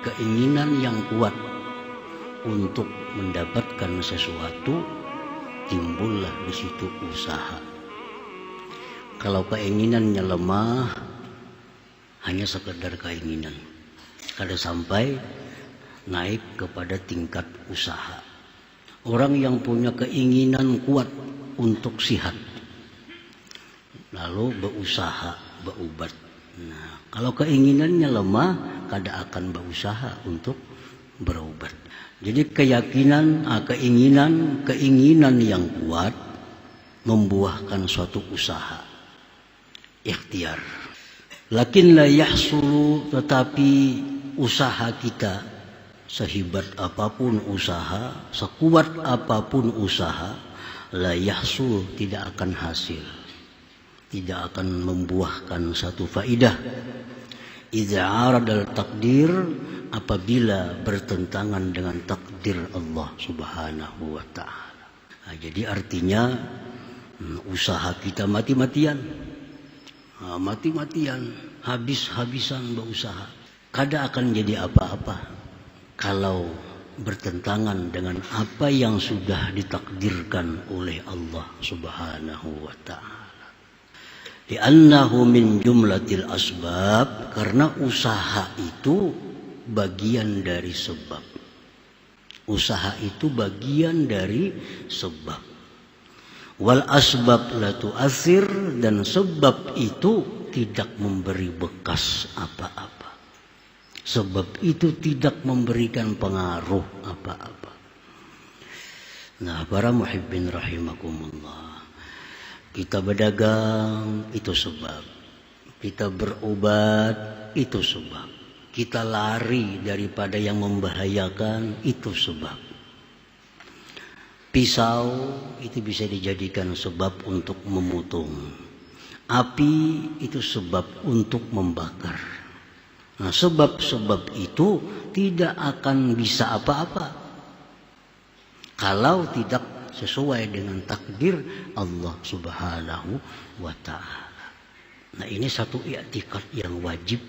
Keinginan yang kuat untuk mendapatkan sesuatu, timbullah di situ usaha. Kalau keinginannya lemah, hanya sekedar keinginan, kada sampai naik kepada tingkat usaha. Orang yang punya keinginan kuat untuk sihat, lalu berusaha, berobat. Nah, kalau keinginannya lemah, kada akan berusaha untuk berobat. Jadi keyakinan, keinginan yang kuat membuahkan suatu usaha, ikhtiar. Lakin la yahsulu, tetapi usaha kita, sehebat apapun usaha, sekuat apapun usaha, la yahsul, tidak akan hasil, tidak akan membuahkan satu faidah. Idza aradal takdir, apabila bertentangan dengan takdir Allah Subhanahu wa ta'ala. Nah, jadi artinya usaha kita mati-matian, habis-habisan berusaha, kada akan jadi apa-apa kalau bertentangan dengan apa yang sudah ditakdirkan oleh Allah Subhanahu wa ta'ala. Li'annahu min jumlatil asbab, karena usaha itu bagian dari sebab. Usaha itu bagian dari sebab. Wal asbab la tu'athir, dan sebab itu tidak memberi bekas apa-apa. Sebab itu tidak memberikan pengaruh apa-apa. Nah, para muhibbin rahimakumullah, kita berdagang itu sebab, kita berobat itu sebab, kita lari daripada yang membahayakan itu sebab. Pisau itu bisa dijadikan sebab untuk memutung, api itu sebab untuk membakar. Nah, sebab-sebab itu tidak akan bisa apa-apa kalau tidak sesuai dengan takdir Allah Subhanahu wa ta'ala. Nah, ini satu i'tikad yang wajib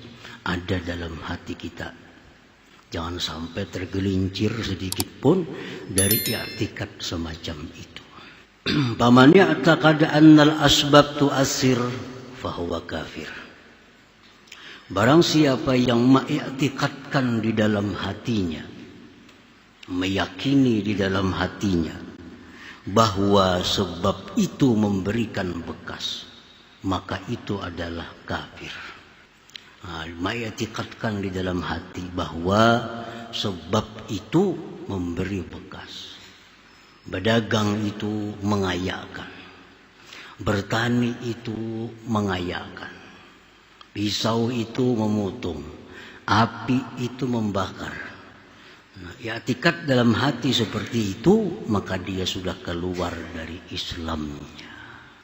ada dalam hati kita. Jangan sampai tergelincir sedikit pun dari i'tikad semacam itu. Faman ya'taqada annal asbab tu'assir fahuwa kafir. Barang siapa yang mengiktikadkan di dalam hatinya, meyakini di dalam hatinya bahwa sebab itu memberikan bekas, maka itu adalah kafir. Mengiktikadkan di dalam hati bahwa sebab itu memberi bekas. Berdagang itu mengayakkan, bertani itu mengayakkan, pisau itu memutung, api itu membakar. Nah, i'tikad dalam hati seperti itu, maka dia sudah keluar dari Islamnya,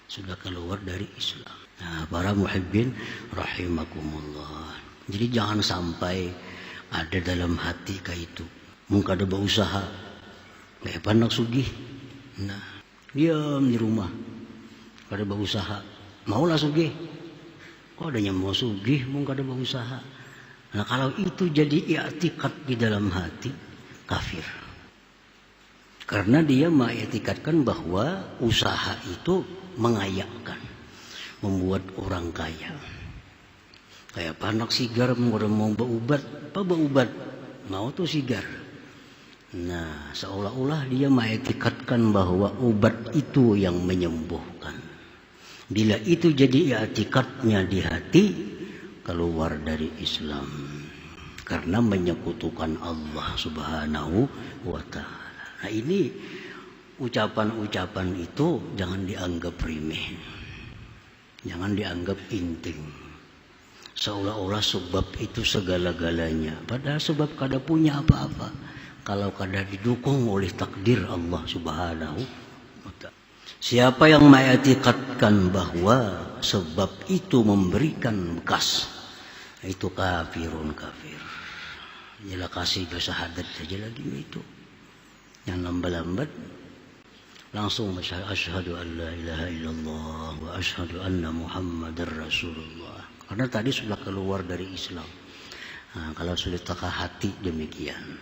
sudah keluar dari Islam. Nah, para muhibbin rahimakumullah, jadi jangan sampai ada dalam hati kayak itu, mungkin ada berusaha kayak panak sugih, nah diam di rumah, kada berusaha, maulah sugih, kok adanya mau sugih, mungkin ada berusaha. Nah, kalau itu jadi i'tikad di dalam hati, kafir. Karena dia mengiktikadkan bahwa usaha itu mengayakkan, membuat orang kaya. Kayak panak sigar, mau berobat, apa berobat? Mau tuh sigar. Nah, seolah-olah dia mengiktikadkan bahwa obat itu yang menyembuhkan. Bila itu jadi i'tikadnya di hati, keluar dari Islam, karena menyekutukan Allah Subhanahu wa ta'ala. Nah, ini ucapan-ucapan itu jangan dianggap remeh, jangan dianggap penting, seolah-olah sebab itu segala-galanya. Padahal sebab kada punya apa-apa kalau kada didukung oleh takdir Allah Subhanahu wa ta'ala. Siapa yang mengiktikadkan bahwa sebab itu memberikan bekas, itu kafirun kafir. Jelas kasih bersahadat saja lagi itu. Yang lambat-lambat langsung asyhadu an la ilaha illallah wa asyhadu anna Muhammadar Rasulullah. Karena tadi sudah keluar dari Islam. Nah, kalau sudah takah hati demikian.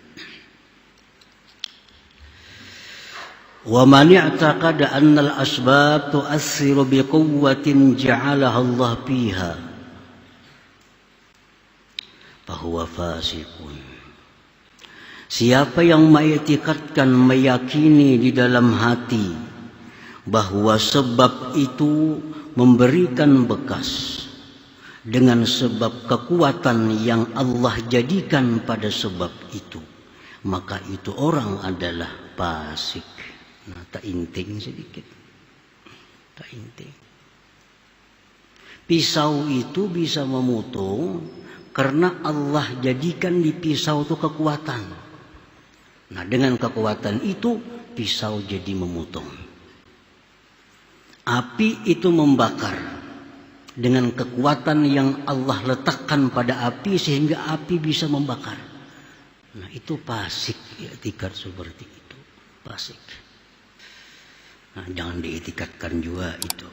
Wa man i'taqada anna al-asbab tu'assiru biquwwatin ja'alaha Allah fiha fahuwa fasiqun. Siapa yang mengiktikadkan, meyakini di dalam hati bahwa sebab itu memberikan bekas dengan sebab kekuatan yang Allah jadikan pada sebab itu, maka itu orang adalah fasik. Nah, tak inting sedikit. Tak inting. Pisau itu bisa memotong karena Allah jadikan di pisau itu kekuatan. Nah, dengan kekuatan itu pisau jadi memotong. Api itu membakar dengan kekuatan yang Allah letakkan pada api sehingga api bisa membakar. Nah, itu fasik i'tikad seperti itu. Fasik. Nah, jangan diitikadkan juga itu.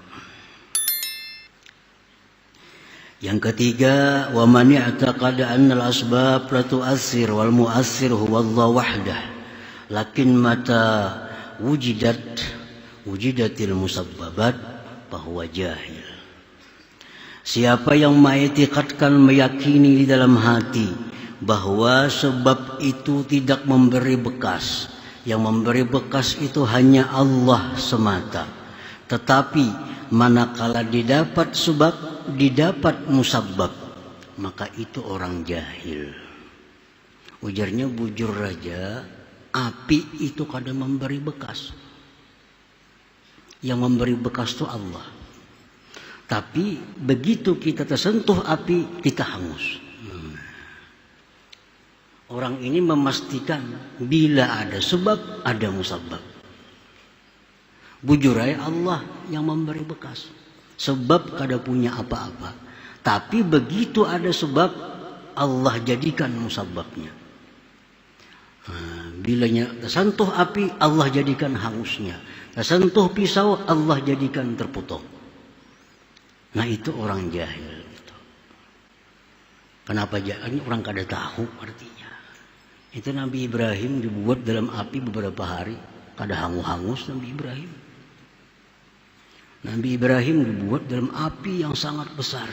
Yang ketiga, wa man i'taqada anna al-asbab la tu'assir wal mu'assir huwa Allah wahdah. Lakin mata wujidatil musabbabat bahwa jahil. Siapa yang mengiktikadkan, meyakini di dalam hati bahwa sebab itu tidak memberi bekas, yang memberi bekas itu hanya Allah semata. Tetapi manakala didapat sebab, didapat musabbab, maka itu orang jahil. Ujarnya bujur raja, api itu kadang memberi bekas. Yang memberi bekas itu Allah. Tapi begitu kita tersentuh api, kita hangus. Orang ini memastikan bila ada sebab, ada musabbab. Bujurai Allah yang memberi bekas. Sebab kada punya apa-apa. Tapi begitu ada sebab, Allah jadikan musabbabnya. Bilanya tersentuh api, Allah jadikan hangusnya. Tersentuh pisau, Allah jadikan terpotong. Nah, itu orang jahil. Kenapa jahil? Orang kada tahu artinya. Itu Nabi Ibrahim dibuat dalam api beberapa hari, kada hangus Nabi Ibrahim. Nabi Ibrahim dibuat dalam api yang sangat besar.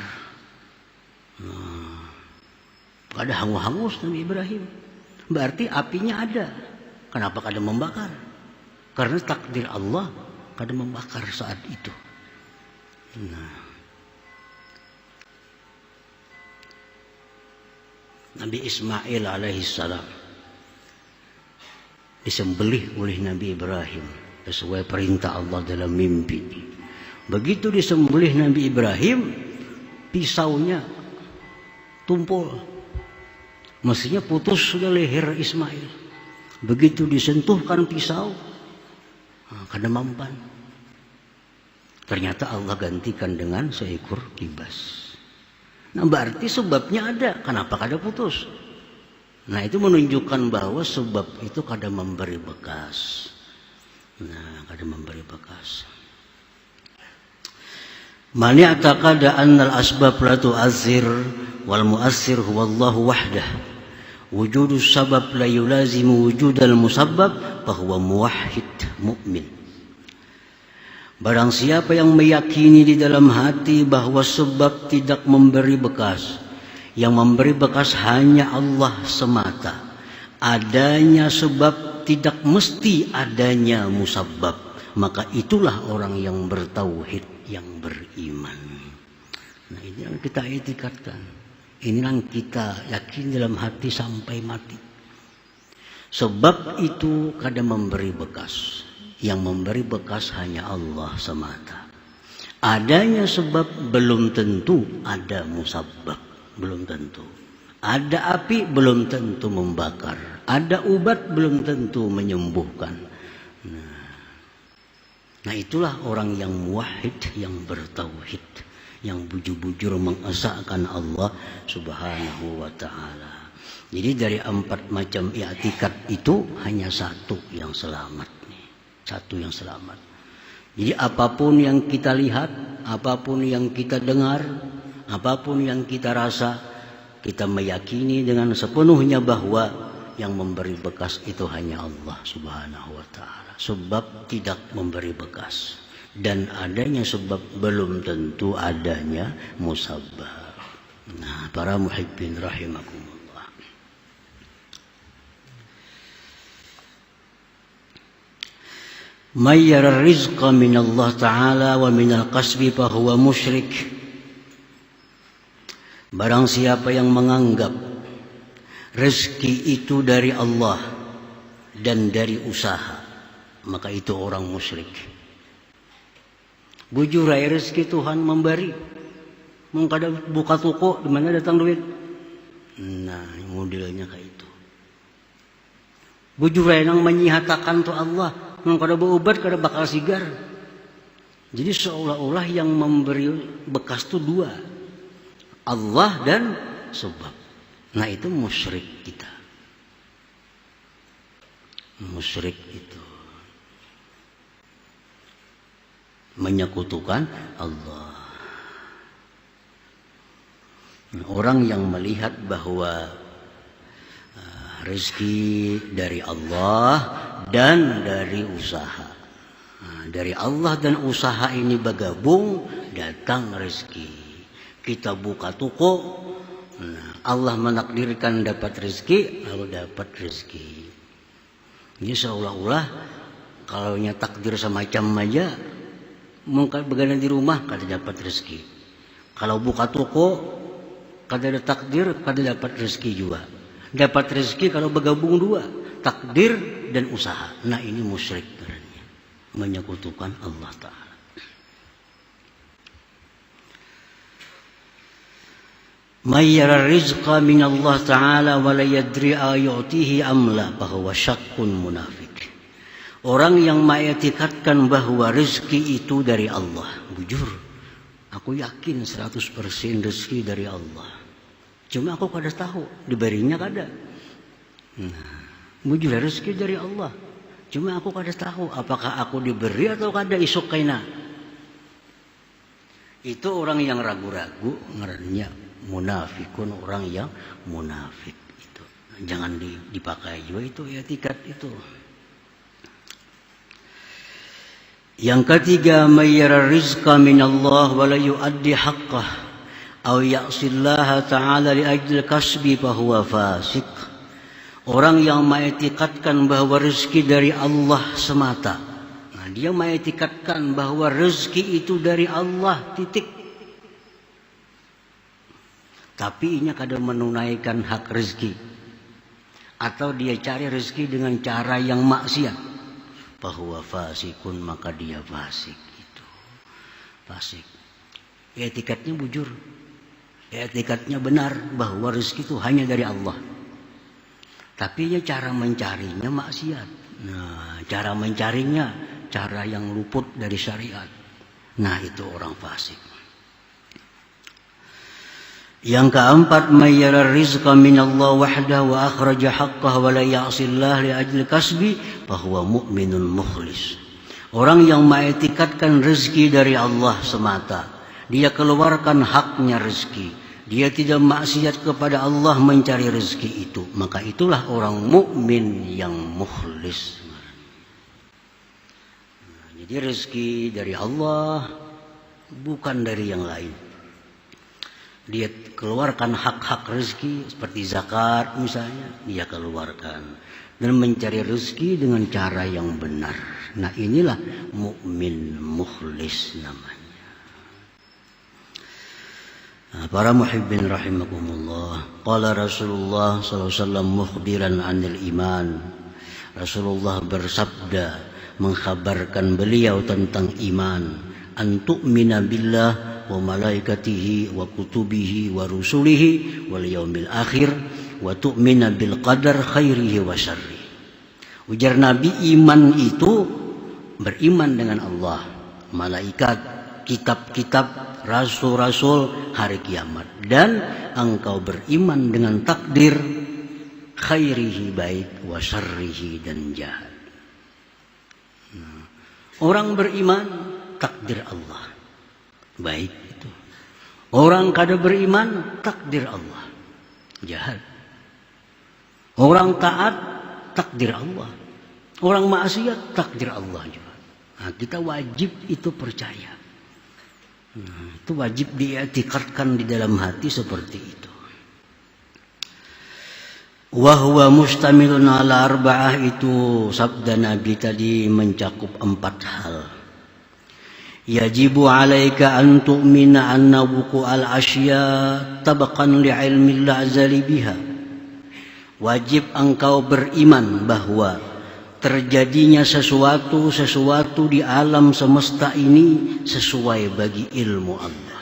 Kada hangus Nabi Ibrahim. Berarti apinya ada. Kenapa kada membakar? Karena takdir Allah kada membakar saat itu. Nabi Ismail alaihissalam disembelih oleh Nabi Ibrahim sesuai perintah Allah dalam mimpi. Begitu disembelih Nabi Ibrahim, pisaunya tumpul. Mestinya putus sudah leher Ismail. Begitu disentuhkan pisau, kada mempan. Ternyata Allah gantikan dengan seekor kibas. Nah, berarti sebabnya ada. Kenapa kada putus? Nah, itu menunjukkan bahwa sebab itu kada memberi bekas. Nah, kada memberi bekas. Man i'taqada anna al-asbab la tu'azzir wal mu'assir huwa Allah wahdah. Wujudus sabab la yulazimu wujudal musabbab fahuwa muwahhid mu'min. Barang siapa yang meyakini di dalam hati bahwa sebab tidak memberi bekas, yang memberi bekas hanya Allah semata, adanya sebab tidak mesti adanya musabbab, maka itulah orang yang bertauhid, yang beriman. Nah, ini yang kita etikatkan, ini yang kita yakin dalam hati sampai mati. Sebab itu kadang memberi bekas. Yang memberi bekas hanya Allah semata. Adanya sebab belum tentu ada musabbab, belum tentu. Ada api belum tentu membakar. Ada obat belum tentu menyembuhkan. Nah, itulah orang yang muwahhid, yang bertauhid, yang bujur-bujur mengesahkan Allah Subhanahu wa ta'ala. Jadi dari 4 macam i'tikad itu hanya satu yang selamat. Satu yang selamat. Jadi apapun yang kita lihat, apapun yang kita dengar, apapun yang kita rasa, kita meyakini dengan sepenuhnya bahwa yang memberi bekas itu hanya Allah Subhanahu wa ta'ala. Sebab tidak memberi bekas. Dan adanya sebab belum tentu adanya musabbab. Nah, para muhibbin rahimakumullah. May yara rizqa min Allah Ta'ala wa min al-qasbi fahuwa musyrik. Barang siapa yang menganggap rezeki itu dari Allah dan dari usaha, maka itu orang musyrik. Bujur aja rezeki Tuhan memberi. Mau kada buka toko, di mana datang duit? Nah, modelnya kayak itu. Bujur aja nang menyihatakan tu Allah. Mau kada berobat, kada bakal sigar. Jadi seolah-olah yang memberi bekas tu dua, Allah dan sebab. Nah, itu musyrik kita. Musyrik itu menyekutukan Allah. Orang yang melihat bahwa rezeki dari Allah dan dari usaha. Dari Allah dan usaha ini bergabung, datang rezeki. Kita buka toko, Allah menakdirkan dapat rezeki, lalu dapat rezeki. Ini seolah-olah kalau takdir semacam aja, mungkin begadang di rumah kada dapat rezeki. Kalau buka toko, kada ada takdir, kada dapat rezeki juga. Dapat rezeki kalau bergabung dua, takdir dan usaha. Nah, ini musyrik karena menyekutukan Allah Ta'ala. May yara rizqa min Allah Ta'ala wa la yadri ayutihi amla bahwa syakkun munafik. Orang yang mengetikadkan bahwa rezeki itu dari Allah, bujur, aku yakin 100% rezeki dari Allah. Cuma aku kada tahu diberinya kada. Nah, bujur rezeki dari Allah. Cuma aku kada tahu apakah aku diberi atau kada isuk kaina. Itu orang yang ragu-ragu, ngarannya munafikun, orang yang munafik itu. Jangan dipakai juga itu etikat itu. Yang ketiga, may yara rizqa min Allah wa la yuaddi haqqah aw ya'sillaha ta'ala li ajli kasbi fa huwa fasik. Orang yang mengetikadkan bahwa rezeki dari Allah semata. Nah, dia mengetikadkan bahwa rezeki itu dari Allah, titik. Tapi ini kadang menunaikan hak rezeki. Atau dia cari rezeki dengan cara yang maksiat. Bahwa fasikun, maka dia fasik itu. Fasik. Etikatnya bujur. Etikatnya benar bahwa rezeki itu hanya dari Allah. Tapi ya cara mencarinya maksiat. Nah, cara mencarinya cara yang luput dari syariat. Nah, itu orang fasik. Yang keempat, may yara rizqa min Allah wahdahu wa akhraja haqqah wa la ya'sillah li ajli kasbi bahwa mu'minun mukhlis. Orang yang mengetikadkan rezeki dari Allah semata, dia keluarkan haknya rezeki, dia tidak maksiat kepada Allah mencari rezeki itu, maka itulah orang mukmin yang mukhlis. Nah, jadi rezeki dari Allah, bukan dari yang lain. Dia keluarkan hak-hak rezeki seperti zakat misalnya, dia keluarkan dan mencari rezeki dengan cara yang benar. Nah, inilah mukmin mukhlis namanya. Nah, para muhibbin rahimakumullah, qala Rasulullah sallallahu alaihi wasallam mukhbiran 'anil iman. Rasulullah bersabda mengkhabarkan beliau tentang iman, an tu'mina billah wa malaikatihi wa kutubihi wa rusulihi wal yaumil akhir wa tu'mina bil qadar khairihi wa syarrihi. Ujar Nabi, iman itu beriman dengan Allah, malaikat, kitab-kitab, rasul-rasul, hari kiamat, dan engkau beriman dengan takdir khairihi baik wa syarrihi dan jahat. Orang beriman takdir Allah baik itu. Orang kada beriman, takdir Allah. Jahat. Orang taat, takdir Allah. Orang maksiat, takdir Allah juga. Nah, kita wajib itu percaya. Itu wajib diiktikadkan di dalam hati seperti itu. Wa huwa mustamilun ala arba'ah, itu sabda Nabi tadi mencakup 4 hal. Yajibu alaika an tu'mina anna wuqu'al asya tabaqan li'ilmi al-azali biha. Wajib engkau beriman bahwa terjadinya sesuatu di alam semesta ini sesuai bagi ilmu Allah.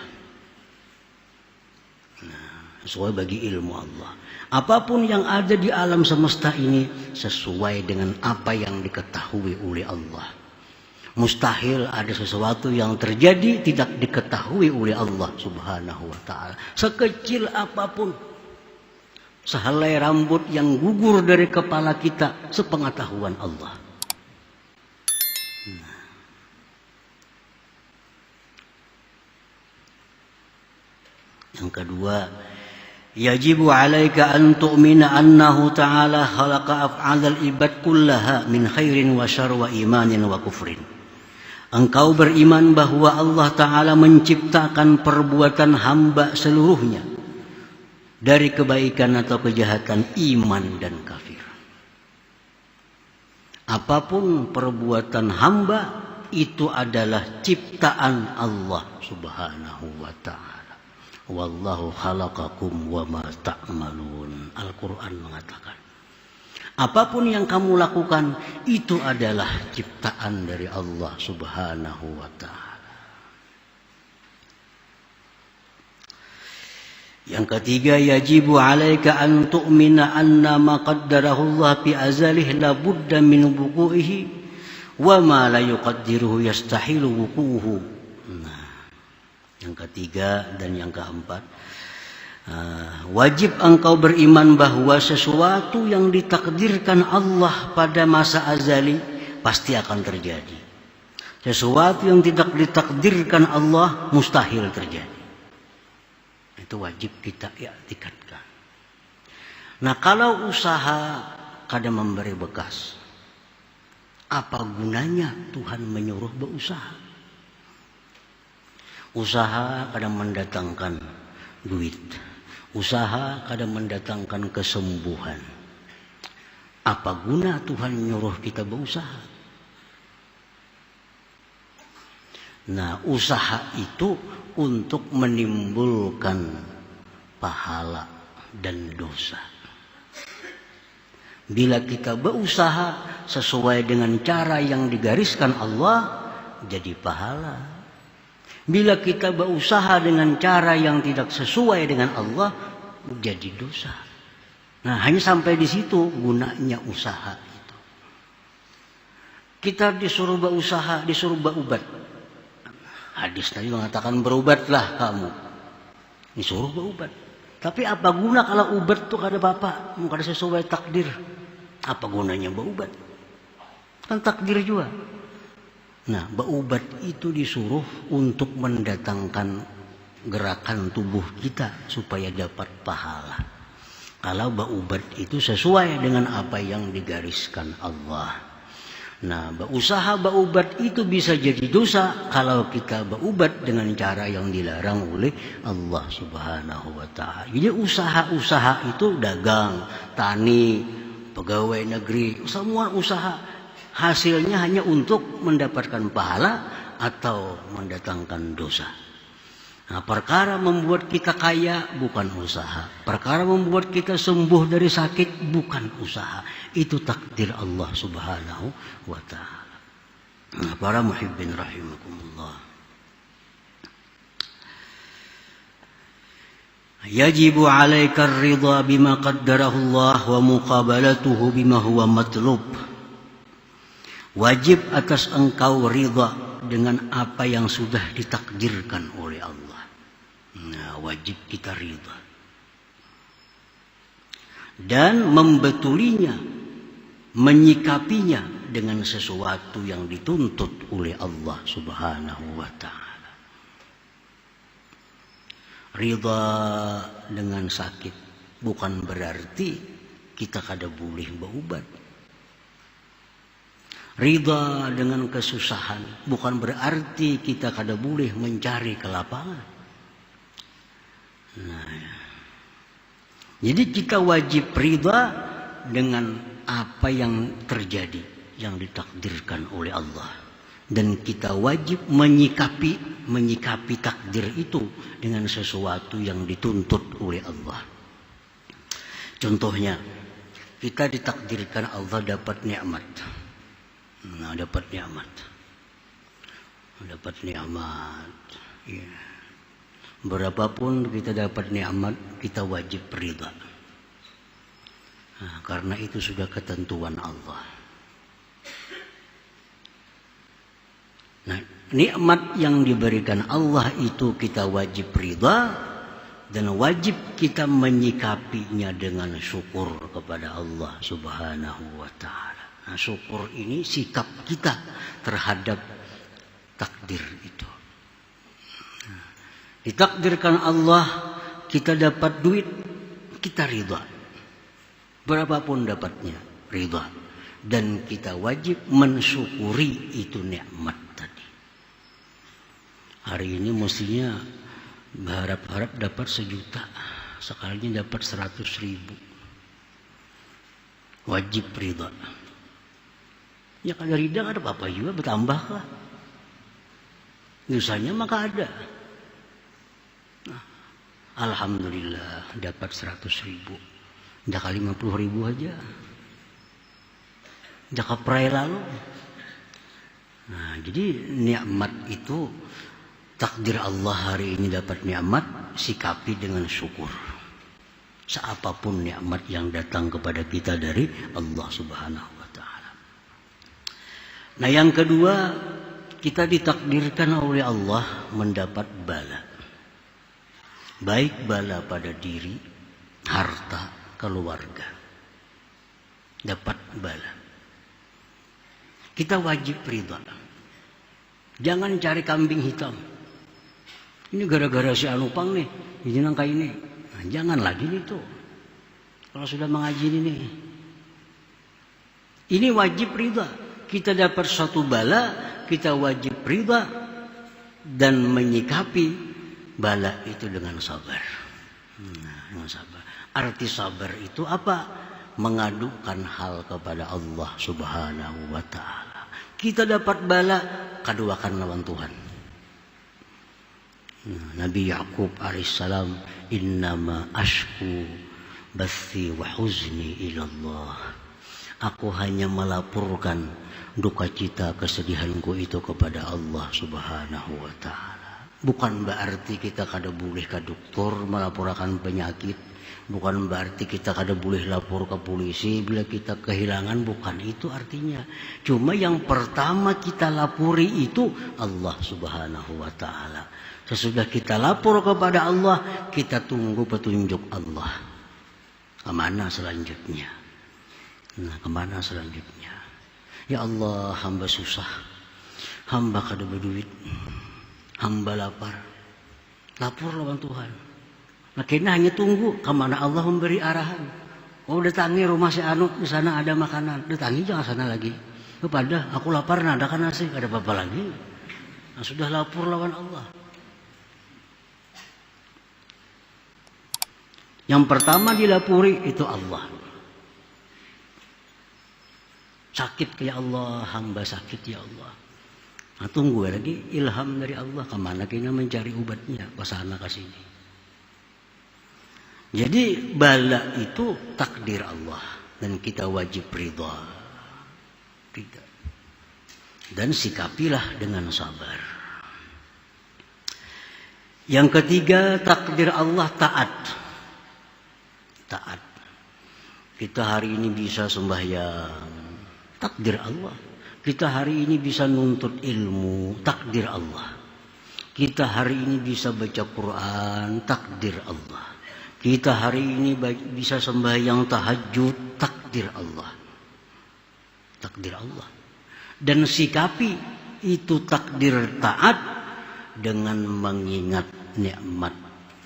Sesuai bagi ilmu Allah. Apapun yang ada di alam semesta ini sesuai dengan apa yang diketahui oleh Allah. Mustahil ada sesuatu yang terjadi tidak diketahui oleh Allah Subhanahu wa ta'ala. Sekecil apapun. Sehelai rambut yang gugur dari kepala kita, sepengetahuan Allah. Yang kedua, yajibu alaika an tu'mina annahu ta'ala khalaqa af'alal ibad kullaha min khairin wa syarr wa imanin wa kufrin. Engkau beriman bahwa Allah Ta'ala menciptakan perbuatan hamba seluruhnya, dari kebaikan atau kejahatan, iman dan kafir. Apapun perbuatan hamba itu adalah ciptaan Allah Subhanahu wa ta'ala. Wallahu khalaqakum wa ma ta'malun. Al-Quran mengatakan, apapun yang kamu lakukan itu adalah ciptaan dari Allah Subhanahu wa ta'ala. Yang ketiga, yajibu alaika an tu'mina anna ma qaddarahu Allah fi azalih la budda min wuqu'ihi wa ma la yuqaddiruhu yastahilu wuqu'uhu. Yang ketiga dan yang keempat, wajib engkau beriman bahwa sesuatu yang ditakdirkan Allah pada masa azali pasti akan terjadi. Sesuatu yang tidak ditakdirkan Allah mustahil terjadi. Itu wajib kita iktikadkan. Nah, kalau usaha kadang memberi bekas, apa gunanya Tuhan menyuruh berusaha? Usaha kadang mendatangkan duit. Usaha kadang mendatangkan kesembuhan. Apa guna Tuhan menyuruh kita berusaha? Nah, usaha itu untuk menimbulkan pahala dan dosa. Bila kita berusaha sesuai dengan cara yang digariskan Allah, jadi pahala. Bila kita berusaha dengan cara yang tidak sesuai dengan Allah, jadi dosa. Nah, hanya sampai di situ gunanya usaha itu. Kita disuruh berusaha, disuruh berubat. Hadis tadi mengatakan berubatlah kamu. Disuruh berubat. Tapi apa guna kalau ubat itu kada bapak, kada sesuai takdir? Apa gunanya berubat? Kan takdir juga. Nah, berubat itu disuruh untuk mendatangkan gerakan tubuh kita supaya dapat pahala. Kalau berubat itu sesuai dengan apa yang digariskan Allah. Nah, berusaha berubat itu bisa jadi dosa kalau kita berubat dengan cara yang dilarang oleh Allah Subhanahu wa ta'ala. Jadi usaha-usaha itu dagang, tani, pegawai negeri, semua usaha hasilnya hanya untuk mendapatkan pahala atau mendatangkan dosa. Nah, perkara membuat kita kaya bukan usaha. Perkara membuat kita sembuh dari sakit bukan usaha. Itu takdir Allah Subhanahu wa ta'ala. Nah, para muhibbin rahimakumullah. Yajibu alaika ar-ridha bima qaddarahu Allah wa muqabalatuhu bima huwa matlub. Wajib atas engkau ridha dengan apa yang sudah ditakdirkan oleh Allah. Nah, wajib kita ridha. Dan membetulinya, menyikapinya dengan sesuatu yang dituntut oleh Allah Subhanahu wa ta'ala. Ridha dengan sakit bukan berarti kita kada boleh berobat. Ridha dengan kesusahan bukan berarti kita kada boleh mencari kelapangan. Nah, jadi kita wajib ridha dengan apa yang terjadi, yang ditakdirkan oleh Allah. Dan kita wajib menyikapi takdir itu dengan sesuatu yang dituntut oleh Allah. Contohnya, kita ditakdirkan Allah dapat nikmat. Nah, dapat nikmat. Ya. Berapapun kita dapat nikmat, kita wajib ridha. Nah, karena itu sudah ketentuan Allah. Nah, nikmat yang diberikan Allah itu kita wajib ridha dan wajib kita menyikapinya dengan syukur kepada Allah Subhanahu wa ta'ala. Nah, syukur ini sikap kita terhadap takdir itu. Nah, ditakdirkan Allah kita dapat duit, kita ridha. Berapapun dapatnya, ridha. Dan kita wajib mensyukuri itu nikmat tadi. Hari ini mestinya berharap-harap dapat 1 juta. Sekalinya dapat 100.000. Wajib ridha. Ya kalau ridha ada apa-apa juga, bertambah kah? Dosanya maka ada. Nah, alhamdulillah dapat 100.000. Dah kali 50.000 aja. Dah kaprai lalu. Nah, jadi nikmat itu takdir Allah hari ini dapat nikmat, sikapi dengan syukur. Seapapun nikmat yang datang kepada kita dari Allah Subhanahu wa ta'ala. Nah, yang kedua, kita ditakdirkan oleh Allah mendapat bala. Baik bala pada diri, harta, keluarga. Dapat bala. Kita wajib ridha. Jangan cari kambing hitam. Ini gara-gara si Anupang nih, ini nangka ini. Nah, jangan lagi itu. Kalau sudah mengaji ini. Ini wajib ridha. Kita dapat suatu bala, kita wajib ridha dan menyikapi bala itu dengan sabar. Nah, dengan sabar. Arti sabar itu apa? Mengadukan hal kepada Allah Subhanahu wa ta'ala. Kita dapat bala, kaduakan lawan Tuhan. Nabi Ya'qub alaihissalam, innama ashku bathi wa huzni ilallah. Aku hanya melaporkan duka cita kesedihanku itu kepada Allah Subhanahu wa ta'ala. Bukan berarti kita kada boleh ke dokter melaporkan penyakit. Bukan berarti kita kada boleh lapor ke polisi bila kita kehilangan. Bukan itu artinya. Cuma yang pertama kita lapori itu Allah Subhanahu wa ta'ala. Sesudah kita lapor kepada Allah, kita tunggu petunjuk Allah. Kemana selanjutnya? Nah, kemana selanjutnya? Ya Allah, hamba susah. Hamba kada berduit. Hamba lapar. Lapor lawan Tuhan. Nah, kita hanya tunggu kemana Allah memberi arahan. Oh, datangi rumah si Anu, di sana ada makanan. Datangi jangan sana lagi. Kepada aku lapar, nah ada kan nasi, ada apa-apa lagi. Nah, sudah lapor lawan Allah. Yang pertama dilapuri itu Allah. Sakit ya Allah, hamba sakit ya Allah. Nah, tunggu lagi ilham dari Allah. Kemana kita mencari obatnya? Ke sana ke sini. Jadi bala itu takdir Allah. Dan kita wajib ridha. Dan sikapilah dengan sabar. Yang ketiga, takdir Allah taat. Taat. Kita hari ini bisa sembahyang, takdir Allah. Kita hari ini bisa nuntut ilmu, takdir Allah. Kita hari ini bisa baca Quran, takdir Allah. Kita hari ini bisa sembahyang tahajud, takdir Allah. Takdir Allah. Dan sikapi itu takdir taat dengan mengingat nikmat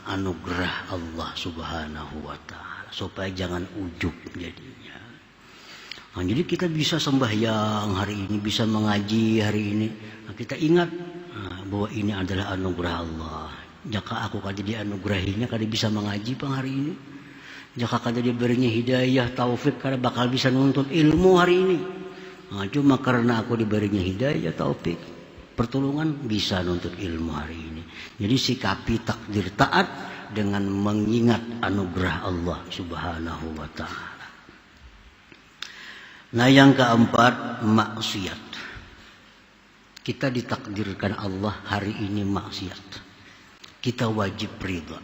anugerah Allah Subhanahu wa taala, supaya jangan ujub jadinya. Nah, jadi kita bisa sembahyang hari ini, bisa mengaji hari ini. Nah, kita ingat bahwa ini adalah anugerah Allah. Jika aku kada dianugerahinya, kada bisa mengaji pang hari ini. Jika kada diberinya hidayah, taufik, kada bakal bisa nuntut ilmu hari ini. Nah, cuma karena aku diberinya hidayah, taufik, pertolongan, bisa nuntut ilmu hari ini. Jadi sikapi takdir taat dengan mengingat anugerah Allah Subhanahu wa taala. Nah, yang keempat, maksiat. Kita ditakdirkan Allah hari ini maksiat. Kita wajib ridha.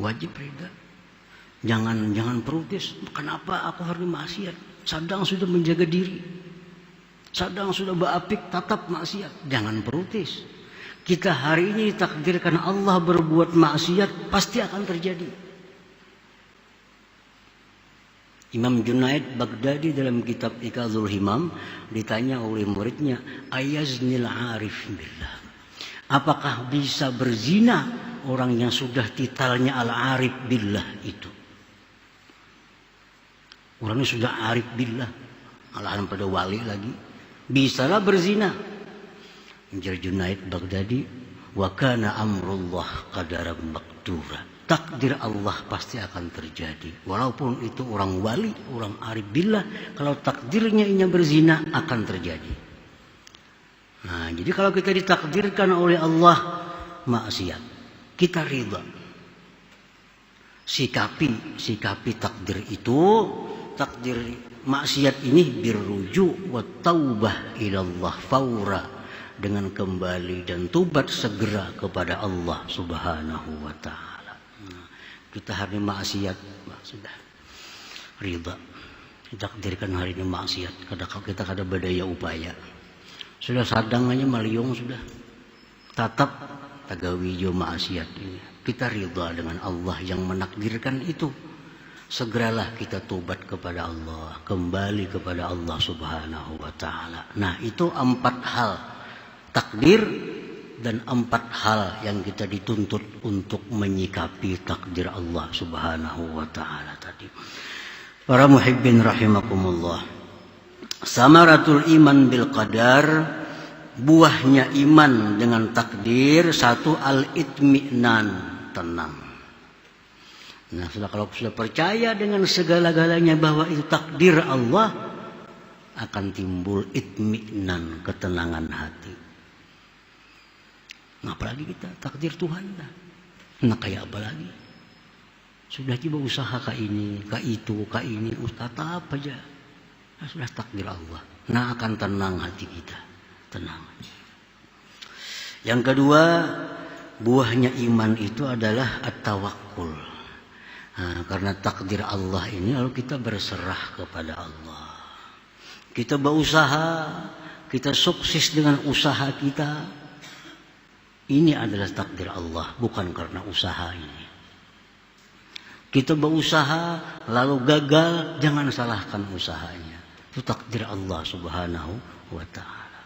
Wajib ridha. Jangan protes. Kenapa aku harus maksiat? Sadang sudah menjaga diri. Sadang sudah beapik tatap maksiat. Jangan protes. Kita hari ini ditakdirkan Allah berbuat maksiat, pasti akan terjadi. Imam Junaid Baghdadi dalam kitab Iqazul Himam ditanya oleh muridnya, ayaznil arif billah. Apakah bisa berzina orang yang sudah titelnya al-arif billah itu? Orangnya sudah arif billah, alahan pada wali lagi, bisalah berzina. Ujar Junaid Baghdadi, wa kana amrullah qadaran maqdura. Takdir Allah pasti akan terjadi. Walaupun itu orang wali, orang arif billah, kalau takdirnya ini berzina akan terjadi. Nah, jadi kalau kita ditakdirkan oleh Allah maksiat, kita ridha. Sikapi takdir itu, takdir maksiat ini birruju wa taubah ilallah faura, dengan kembali dan tobat segera kepada Allah Subhanahu wa taala. Kita hari ini maksiat, sudah ridha. Ditakdirkan hari ini maksiat, kita kada berdaya upaya. Sudah sadangannya maliung sudah. Tatap tagawijo maksiat ini. Kita ridha dengan Allah yang menakdirkan itu. Segeralah kita tobat kepada Allah, kembali kepada Allah Subhanahu wa taala. Nah, itu 4 hal takdir dan 4 hal yang kita dituntut untuk menyikapi takdir Allah Subhanahu wa taala tadi. Para muhibbin rahimakumullah. Samaratul iman bil qadar, buahnya iman dengan takdir, 1 al-itminan, tenang. Nah, kalau sudah percaya dengan segala-galanya bahwa itu takdir Allah, akan timbul itminan, ketenangan hati. Nah, apalagi kita takdir Tuhan dah. Nah, kayak apa lagi? Sudah coba usaha ke ini, ke itu, ke ini, tatap aja. Nah, sudah takdir Allah. Nah, akan tenang hati kita, tenang. Yang kedua, buahnya iman itu adalah at-tawakkul. Nah, karena takdir Allah ini, lalu kita berserah kepada Allah. Kita berusaha, kita sukses dengan usaha kita. Ini adalah takdir Allah, bukan karena usaha ini. Kita berusaha lalu gagal, jangan salahkan usahanya. Itu takdir Allah Subhanahu wa taala.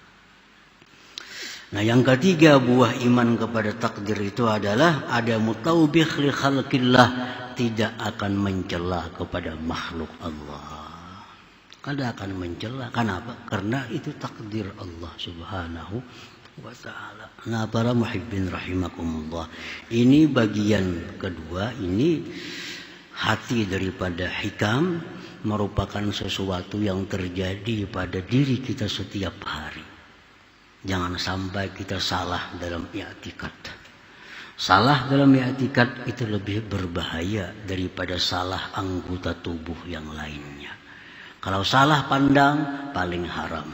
Nah, yang ketiga buah iman kepada takdir itu adalah ada mutaubih li khalqillah, tidak akan mencela kepada makhluk Allah. Kada akan mencela. Kenapa? Karena itu takdir Allah Subhanahu wa ta'ala. Nah, para muhibbin rahimakumullah, ini bagian kedua, ini hati daripada hikam, merupakan sesuatu yang terjadi pada diri kita setiap hari. Jangan sampai kita salah dalam i'tikad. Salah dalam i'tikad itu lebih berbahaya daripada salah anggota tubuh yang lainnya. Kalau salah pandang, paling haram.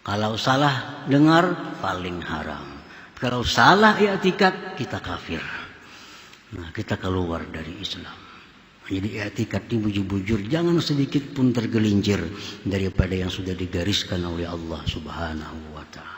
Kalau salah dengar, paling haram. Kalau salah i'tikad, kita kafir. Nah, kita keluar dari Islam. Jadi i'tikad ini bujur-bujur, jangan sedikit pun tergelincir daripada yang sudah digariskan oleh Allah Subhanahu wa ta'ala.